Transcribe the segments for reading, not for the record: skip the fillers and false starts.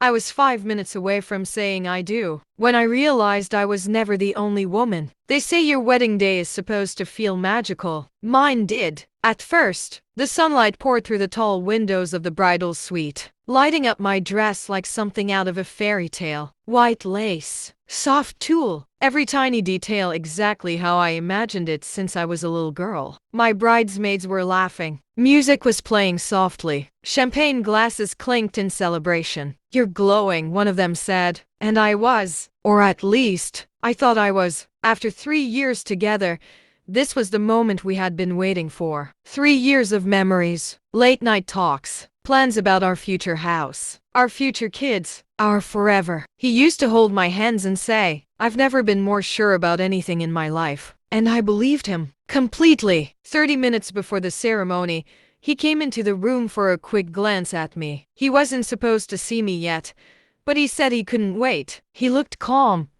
I was 5 minutes away from saying I do, when I realized I was never the only woman. They say your wedding day is supposed to feel magical. Mine did. At first, the sunlight poured through the tall windows of the bridal suite, lighting up my dress like something out of a fairy tale. White lace, soft tulle, every tiny detail exactly how I imagined it since I was a little girl. My bridesmaids were laughing. Music was playing softly. Champagne glasses clinked in celebration. "You're glowing," one of them said. And I was. Or at least, I thought I was. After 3 years together, this was the moment we had been waiting for. 3 years of memories, late-night talks, plans about our future house, our future kids, our forever. He used to hold my hands and say, "I've never been more sure about anything in my life." And I believed him. Completely. 30 minutes before the ceremony, he came into the room for a quick glance at me. He wasn't supposed to see me yet, but he said he couldn't wait. He looked calm,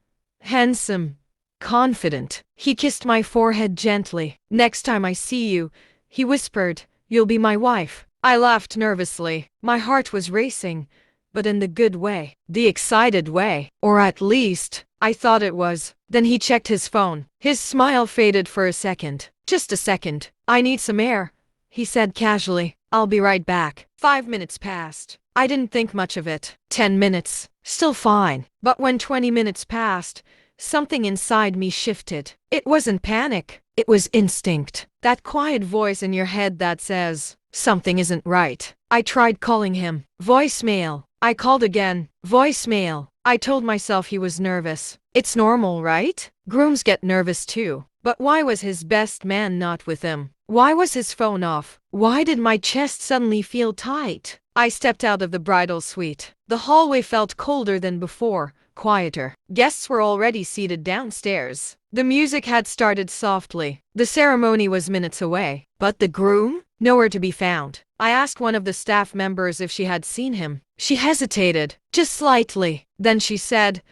handsome, confident. He kissed my forehead gently. "Next time I see you," he whispered, "you'll be my wife." I laughed nervously. My heart was racing, but in the good way, the excited way. Or at least, I thought it was. Then he checked his phone. His smile faded for a second. "Just a second. I need some air," he said casually. "I'll be right back." 5 minutes passed. I didn't think much of it. 10 minutes. Still fine. But when 20 minutes passed, something inside me shifted. It wasn't panic. It was instinct. That quiet voice in your head that says, something isn't right. I tried calling him. Voicemail. I called again. Voicemail. I told myself he was nervous. It's normal, right? Grooms get nervous too. But why was his best man not with him? Why was his phone off? Why did my chest suddenly feel tight? I stepped out of the bridal suite. The hallway felt colder than before, quieter. Guests were already seated downstairs. The music had started softly. The ceremony was minutes away. But the groom? Nowhere to be found. I asked one of the staff members if she had seen him. She hesitated, just slightly. Then she said,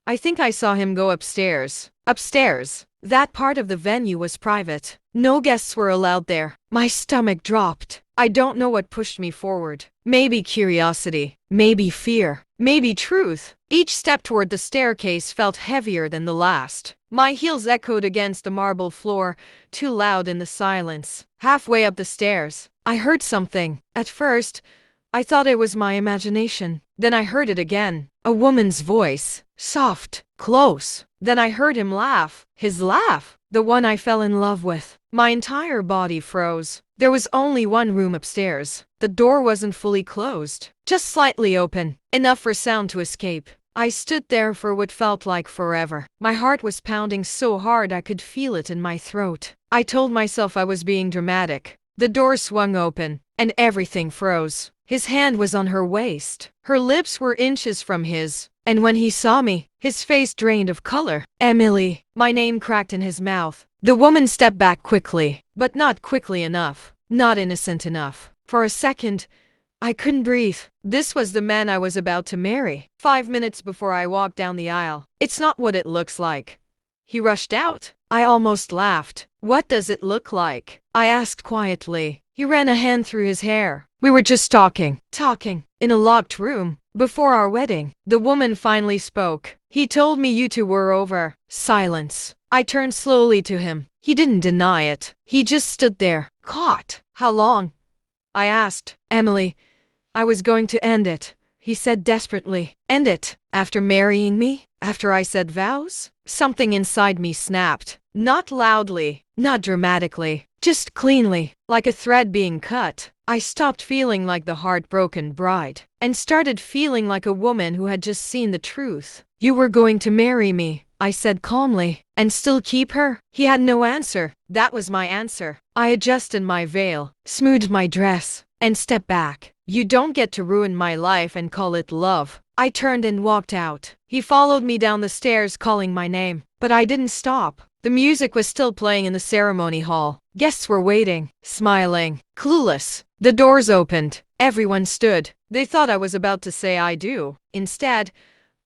"I think I saw him go upstairs." Upstairs. That part of the venue was private. No guests were allowed there. My stomach dropped. I don't know what pushed me forward. Maybe curiosity. Maybe fear. Maybe truth. Each step toward the staircase felt heavier than the last. My heels echoed against the marble floor, too loud in the silence. Halfway up the stairs, I heard something. At first, I thought it was my imagination. Then I heard it again. A woman's voice. Soft. Close. Then I heard him laugh. His laugh. The one I fell in love with. My entire body froze. There was only one room upstairs. The door wasn't fully closed, just slightly open, enough for sound to escape. I stood there for what felt like forever. My heart was pounding so hard I could feel it in my throat. I told myself I was being dramatic. The door swung open, and everything froze. His hand was on her waist. Her lips were inches from his. And when he saw me, his face drained of color. "Emily." My name cracked in his mouth. The woman stepped back quickly, but not quickly enough. Not innocent enough. For a second, I couldn't breathe. This was the man I was about to marry. 5 minutes before I walked down the aisle. "It's not what it looks like," he rushed out. I almost laughed. "What does it look like?" I asked quietly. He ran a hand through his hair. "We were just talking, in a locked room, before our wedding." The woman finally spoke. "He told me you two were over." Silence. I turned slowly to him. He didn't deny it. He just stood there, caught. "How long?" I asked. "Emily, I was going to end it," he said desperately. "End it? After marrying me? After I said vows?" Something inside me snapped. Not loudly, not dramatically, just cleanly, like a thread being cut. I stopped feeling like the heartbroken bride, and started feeling like a woman who had just seen the truth. "You were going to marry me," I said calmly, "and still keep her?" He had no answer. That was my answer. I adjusted my veil, smoothed my dress, and stepped back. "You don't get to ruin my life and call it love." I turned and walked out. He followed me down the stairs calling my name, but I didn't stop. The music was still playing in the ceremony hall. Guests were waiting, smiling, clueless. The doors opened. Everyone stood. They thought I was about to say I do. Instead,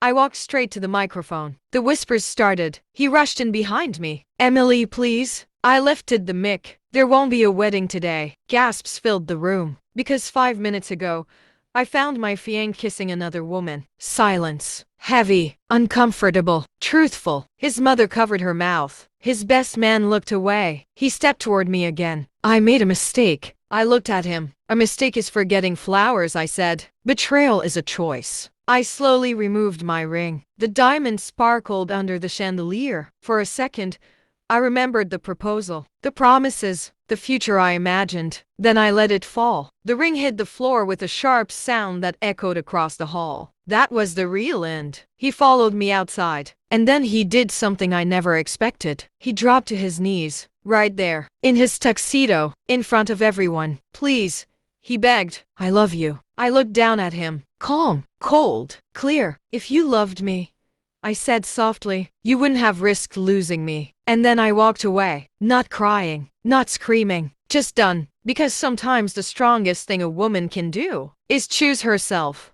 I walked straight to the microphone. The whispers started. He rushed in behind me. "Emily, please." I lifted the mic. "There won't be a wedding today." Gasps filled the room. Because 5 minutes ago, I found my fiancé kissing another woman. Silence. Heavy. Uncomfortable. Truthful. His mother covered her mouth. His best man looked away. He stepped toward me again. I made a mistake. I looked at him. A mistake is forgetting flowers, I said. Betrayal is a choice. I slowly removed my ring. The diamond sparkled under the chandelier. For a second, I remembered the proposal, the promises, the future I imagined. Then I let it fall. The ring hit the floor with a sharp sound that echoed across the hall. That was the real end. He followed me outside. And then he did something I never expected. He dropped to his knees, right there, in his tuxedo, in front of everyone. Please, he begged. I love you. I looked down at him. Calm, cold, clear. If you loved me, I said softly, you wouldn't have risked losing me. And then I walked away, not crying, not screaming, just done. Because sometimes the strongest thing a woman can do is choose herself.